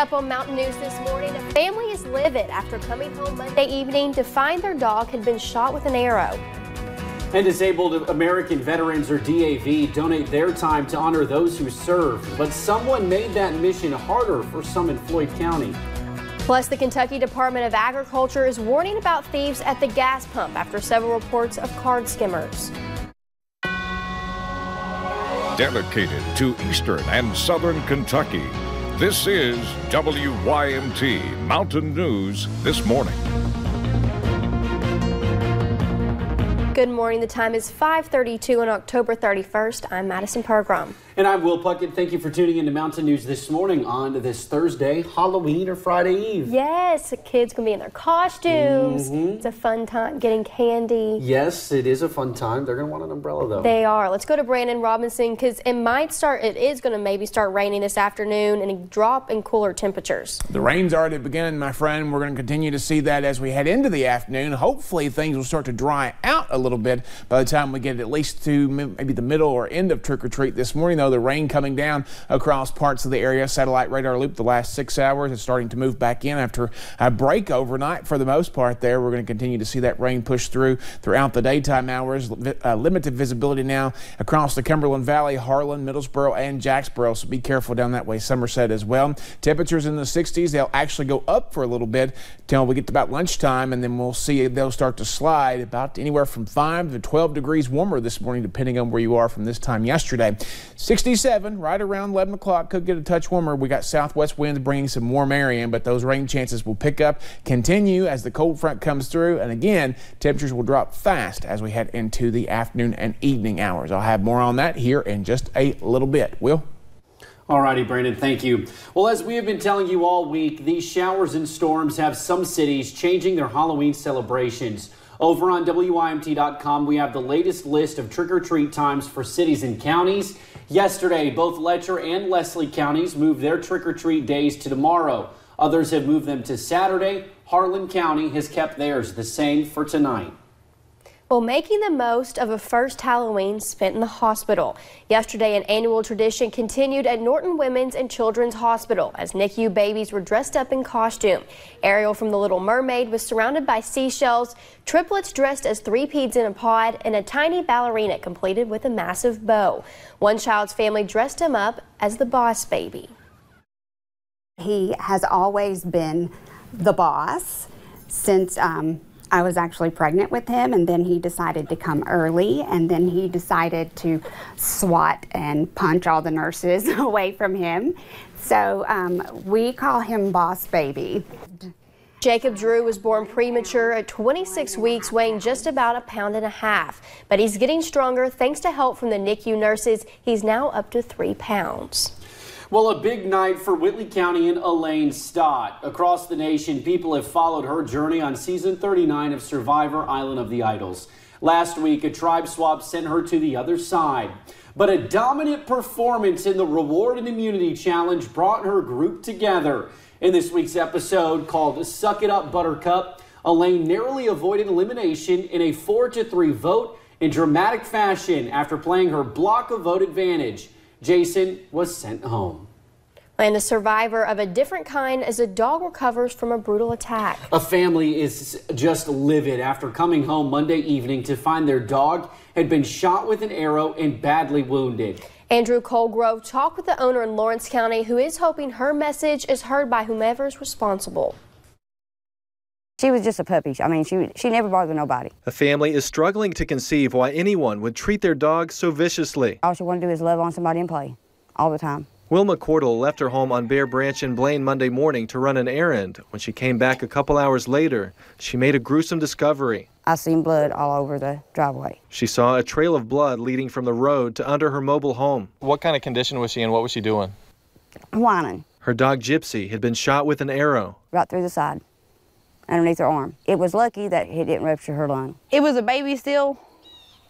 Up on Mountain News this morning, a family is livid after coming home Monday evening to find their dog had been shot with an arrow. And Disabled American Veterans, or DAV, donate their time to honor those who served. But someone made that mission harder for some in Floyd County. Plus, the Kentucky Department of Agriculture is warning about thieves at the gas pump after several reports of card skimmers. Dedicated to Eastern and Southern Kentucky, this is WYMT Mountain News This Morning. Good morning. The time is 5:32 on October 31st. I'm Madison Pergram. And I'm Will Puckett. Thank you for tuning in to Mountain News this morning on this Thursday, Halloween or Friday Eve. Yes, the kids can be in their costumes. It's a fun time getting candy. Yes, it is a fun time. They're going to want an umbrella, though. They are. Let's go to Brandon Robinson because it is going to maybe start raining this afternoon and a drop in cooler temperatures. The rain's already begun, my friend. We're going to continue to see that as we head into the afternoon. Hopefully things will start to dry out a little bit by the time we get at least to maybe the middle or end of trick-or-treat this morning, though. The rain coming down across parts of the area. Satellite radar loop the last 6 hours is starting to move back in after a break overnight for the most part there. We're going to continue to see that rain push throughout the daytime hours. Limited visibility now across the Cumberland Valley, Harlan, Middlesboro, and Jacksboro, so be careful down that way. Somerset as well. Temperatures in the 60s. They'll actually go up for a little bit until we get to about lunchtime, and then we'll see they'll start to slide about anywhere from 5 to 12 degrees warmer this morning, depending on where you are from this time yesterday. 67 right around 11 o'clock, could get a touch warmer. We got southwest winds bringing some warm air in, but those rain chances will pick up, continue as the cold front comes through, and again, temperatures will drop fast as we head into the afternoon and evening hours. I'll have more on that here in just a little bit. Will? All righty, Brandon, thank you. Well, as we have been telling you all week, these showers and storms have some cities changing their Halloween celebrations. Over on WYMT.com, we have the latest list of trick-or-treat times for cities and counties. Yesterday, both Letcher and Leslie counties moved their trick-or-treat days to tomorrow. Others have moved them to Saturday. Harlan County has kept theirs the same for tonight. Well, making the most of a first Halloween spent in the hospital. Yesterday, an annual tradition continued at Norton Women's and Children's Hospital as NICU babies were dressed up in costume. Ariel from The Little Mermaid was surrounded by seashells, triplets dressed as three-peas in a pod, and a tiny ballerina completed with a massive bow. One child's family dressed him up as the boss baby. He has always been the boss since I was actually pregnant with him, and then he decided to come early, and then he decided to swat and punch all the nurses away from him. So we call him Boss Baby. Jacob Drew was born premature at 26 weeks, weighing just about 1.5 pounds. But he's getting stronger thanks to help from the NICU nurses. He's now up to 3 pounds. Well, a big night for Whitley County and Elaine Stott. Across the nation, people have followed her journey on season 39 of Survivor Island of the Idols. Last week, a tribe swap sent her to the other side. But a dominant performance in the Reward and Immunity Challenge brought her group together. In this week's episode called Suck It Up, Buttercup, Elaine narrowly avoided elimination in a 4-3 vote in dramatic fashion after playing her block of vote advantage. Jason was sent home. And the survivor of a different kind as a dog recovers from a brutal attack. A family is just livid after coming home Monday evening to find their dog had been shot with an arrow and badly wounded. Andrew Colgrove talked with the owner in Lawrence County, who is hoping her message is heard by whomever is responsible. She was just a puppy. I mean, she never bothered nobody. A family is struggling to conceive why anyone would treat their dog so viciously. All she wanted to do is love on somebody and play all the time. Wilma Cordell left her home on Bear Branch in Blaine Monday morning to run an errand. When she came back a couple hours later, she made a gruesome discovery. I seen blood all over the driveway. She saw a trail of blood leading from the road to under her mobile home. What kind of condition was she in? What was she doing? Whining. Her dog Gypsy had been shot with an arrow. Right through the side, underneath her arm. It was lucky that it didn't rupture her lung. It was a baby still,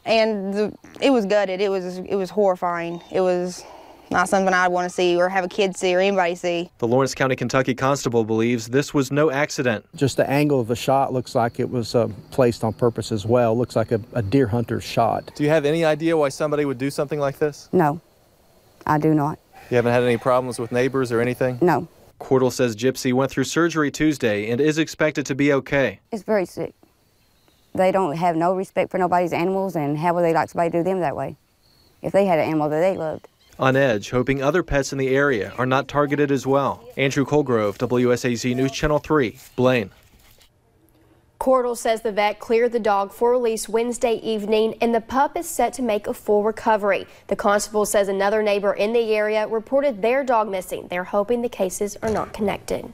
and it was gutted. It was horrifying. It was not something I'd want to see or have a kid see or anybody see. The Lawrence County, Kentucky constable believes this was no accident. Just the angle of the shot looks like it was placed on purpose as well. Looks like a deer hunter's shot. Do you have any idea why somebody would do something like this? No, I do not. You haven't had any problems with neighbors or anything? No. Cordell says Gypsy went through surgery Tuesday and is expected to be okay. It's very sick. They don't have no respect for nobody's animals, and how would they like somebody to do them that way if they had an animal that they loved? On edge, hoping other pets in the area are not targeted as well. Andrew Colgrove, WSAZ News Channel 3, Blaine. Cordell says the vet cleared the dog for release Wednesday evening, and the pup is set to make a full recovery. The constable says another neighbor in the area reported their dog missing. They're hoping the cases are not connected.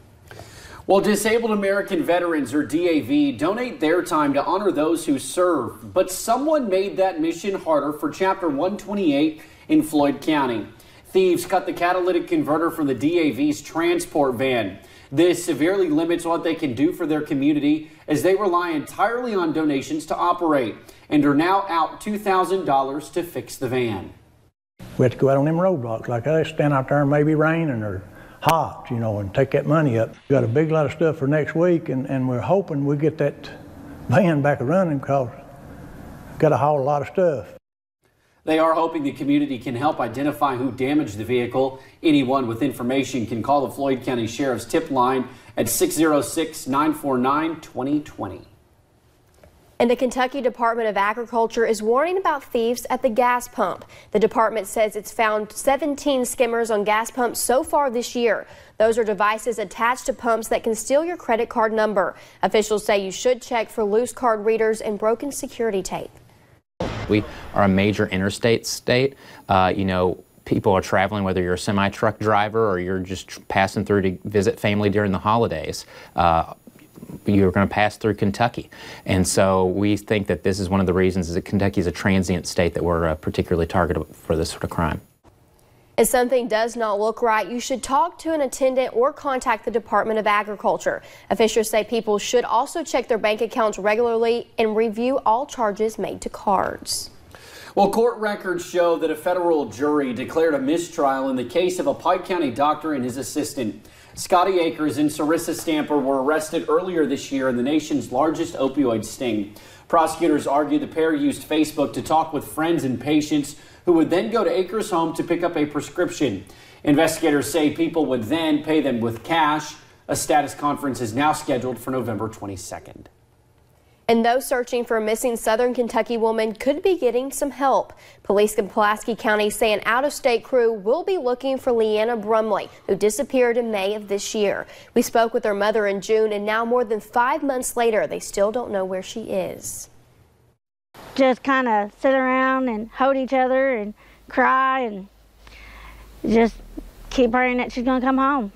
Well, Disabled American Veterans, or DAV, donate their time to honor those who serve. But someone made that mission harder for Chapter 128 in Floyd County. Thieves cut the catalytic converter from the DAV's transport van. This severely limits what they can do for their community as they rely entirely on donations to operate and are now out $2,000 to fix the van. We have to go out on them roadblocks like that, stand out there and maybe raining or hot, you know, and take that money up. We got a big lot of stuff for next week, and we're hoping we get that van back running because we've got to haul a lot of stuff. They are hoping the community can help identify who damaged the vehicle. Anyone with information can call the Floyd County Sheriff's tip line at 606-949-2020. And the Kentucky Department of Agriculture is warning about thieves at the gas pump. The department says it's found 17 skimmers on gas pumps so far this year. Those are devices attached to pumps that can steal your credit card number. Officials say you should check for loose card readers and broken security tape. We are a major interstate state. People are traveling, whether you're a semi-truck driver or you're just passing through to visit family during the holidays. You're going to pass through Kentucky. And so we think that this is one of the reasons is that Kentucky is a transient state that we're particularly targeted for this sort of crime. If something does not look right, you should talk to an attendant or contact the Department of Agriculture. Officials say people should also check their bank accounts regularly and review all charges made to cards. Well, court records show that a federal jury declared a mistrial in the case of a Pike County doctor and his assistant. Scotty Akers and Sarissa Stamper were arrested earlier this year in the nation's largest opioid sting. Prosecutors argue the pair used Facebook to talk with friends and patients who would then go to Akers' home to pick up a prescription. Investigators say people would then pay them with cash. A status conference is now scheduled for November 22nd. And those searching for a missing Southern Kentucky woman could be getting some help. Police in Pulaski County say an out-of-state crew will be looking for Leanna Bromley, who disappeared in May of this year. We spoke with her mother in June, and now more than 5 months later, they still don't know where she is. Just kind of sit around and hold each other and cry and just keep praying that she's going to come home.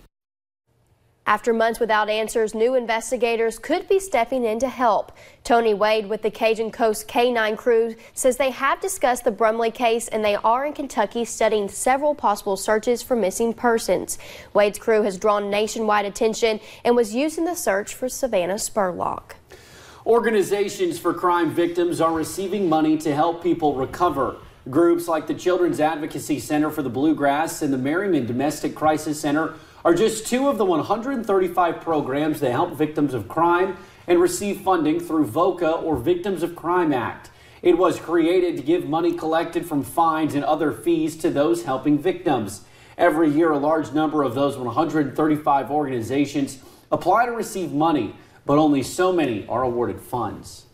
After months without answers, new investigators could be stepping in to help. Tony Wade with the Cajun Coast K-9 crew says they have discussed the Bromley case and they are in Kentucky studying several possible searches for missing persons. Wade's crew has drawn nationwide attention and was used in the search for Savannah Spurlock. Organizations for crime victims are receiving money to help people recover. Groups like the Children's Advocacy Center for the Bluegrass and the Merriman Domestic Crisis Center are just two of the 135 programs that help victims of crime and receive funding through VOCA or Victims of Crime Act. It was created to give money collected from fines and other fees to those helping victims. Every year, a large number of those 135 organizations apply to receive money, but only so many are awarded funds.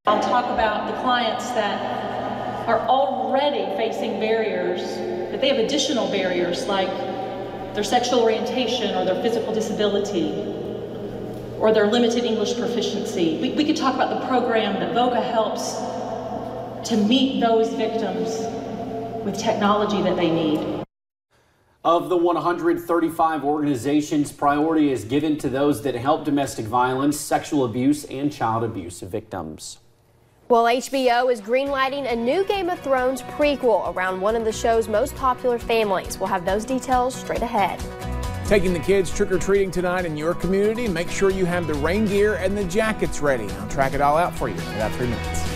I'll talk about the clients that are already facing barriers, but they have additional barriers like their sexual orientation or their physical disability or their limited English proficiency. We could talk about the program that VOCA helps to meet those victims with technology that they need. Of the 135 organizations, priority is given to those that help domestic violence, sexual abuse, and child abuse victims. Well, HBO is greenlighting a new Game of Thrones prequel around one of the show's most popular families. We'll have those details straight ahead. Taking the kids trick-or-treating tonight in your community, make sure you have the rain gear and the jackets ready. I'll track it all out for you in about 3 minutes.